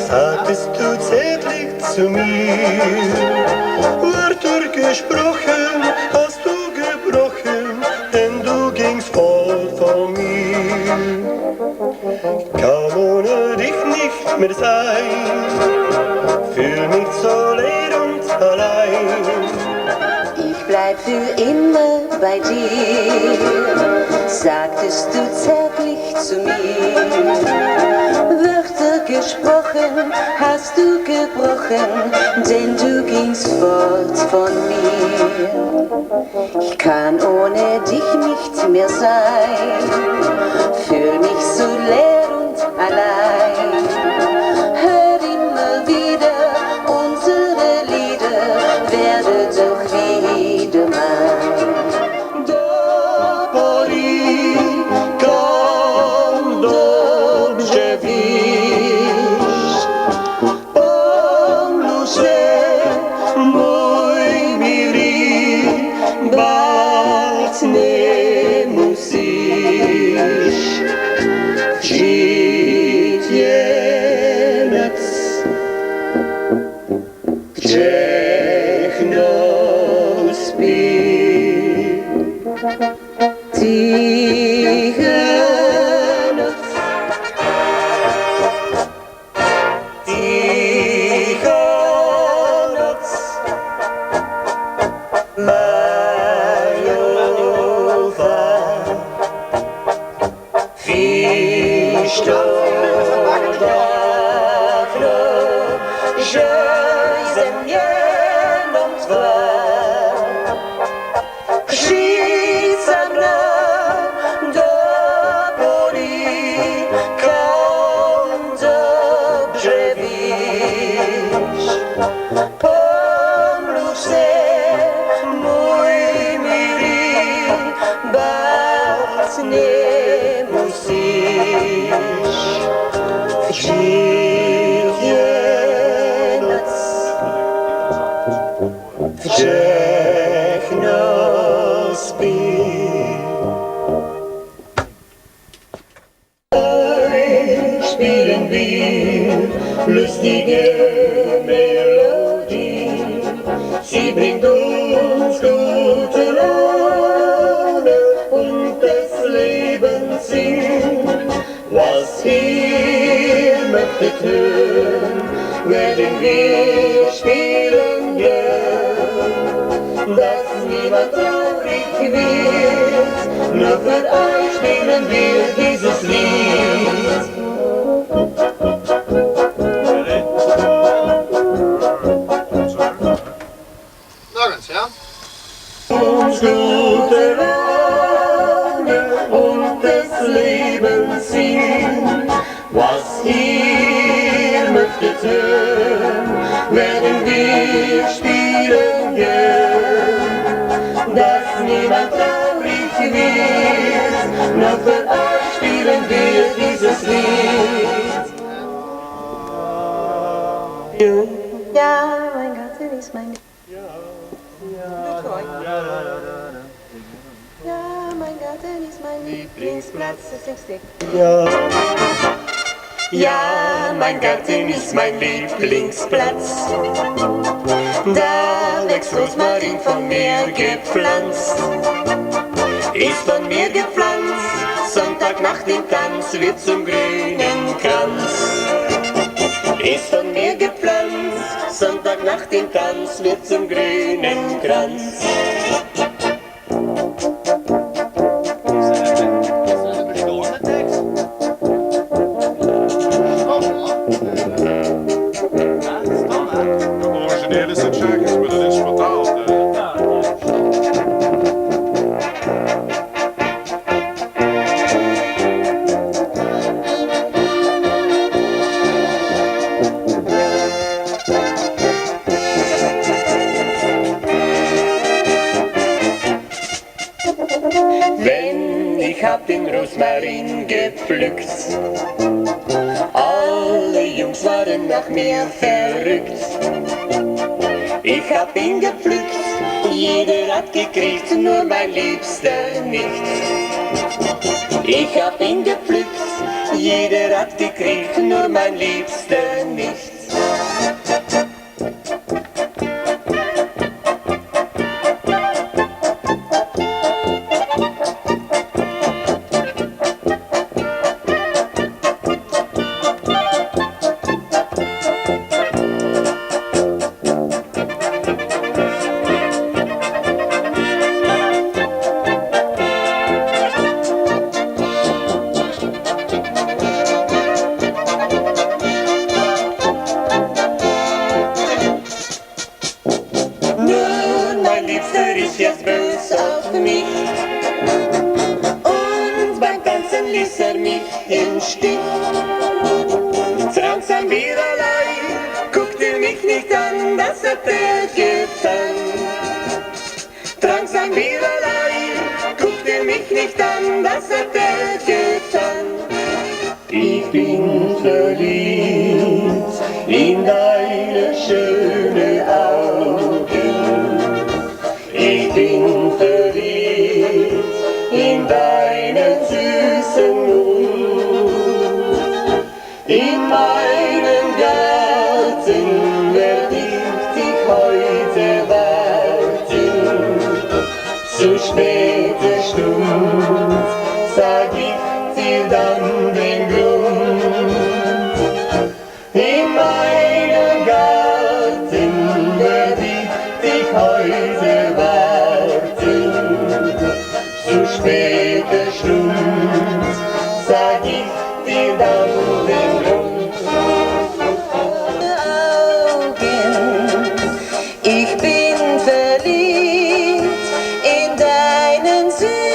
sagtest du zärtlich zu mir. Wörter gesprochen, hast du gebrochen, denn du gingst fort von mir. Kann ohne dich nicht mehr sein, fühl mich so leer und allein. Ich bleib für immer bei dir, sagtest du zärtlich zu mir. Wörter gesprochen, hast du gebrochen, denn du gingst fort von mir. Ich kann ohne dich nicht mehr sein, fühl mich so leer und allein. Hör immer wieder unsere Lieder, werde doch wieder mein. Dopoli, kam dobrze wiesz, pomluszę, mój mili, bać nie musisz. Wziąć je noc, grzech nos śpi. Ticha noc, Ticha noc, majowa, wiesz to dawno, że ze mnie twa. Życia do boli, kam dobrze wiesz. Pomluż się, mój mili, bać nie musisz. Wdzięknie noc, wdzięk nos śpi. Spielen wir lustige Melodie, sie bringt uns gute Laune und des Lebens Sinn. Was ihr möchtet hören, werden wir spielen gern, dass niemand traurig wird, nur für euch spielen wir dieses Lied. Uns gute Laune und des Lebens Sinn. Was ihr möchtet hören, werden wir spielen gern, dass niemand traurig wird, nur für euch spielen wir dieses Lied. ja, mein Gott, er ist mein. Ja, mein Garten ist mein Lieblingsplatz. Ja. Ja, mein Garten ist mein Lieblingsplatz. Da wächst Rosmarin von mir gepflanzt. Ist von mir gepflanzt, Sonntag nach dem Tanz wird zum grünen Kranz. Ist von mir gepflanzt, Sonntag nach dem Tanz wird zum grünen Kranz. Ich hab den Rosmarin gepflückt, alle Jungs waren nach mir verrückt. Ich hab ihn gepflückt, jeder hat gekriegt, nur mein Liebster nicht. Ich hab ihn gepflückt, jeder hat gekriegt. kriegt nur mein Liebster nicht. Ist jetzt bös auf mich und beim Tanzen ließ mich im Stich. Langsam wieder allein, guckt mich nicht an, das hat getan. Langsam wieder allein, guckt mich nicht an, das hat getan. Ich bin verliebt in deine schöne Augen. Ich bin verliebt in deinen süßen Mund. In meinem Garten werd ich dich heute warten. Zu später Stund sag ich dir dann den Grund. In meinem Garten werd ich dich heute warten. Zu später Stund sag ich dir dann den Grund. Ich bin verliebt in deinen Süßen.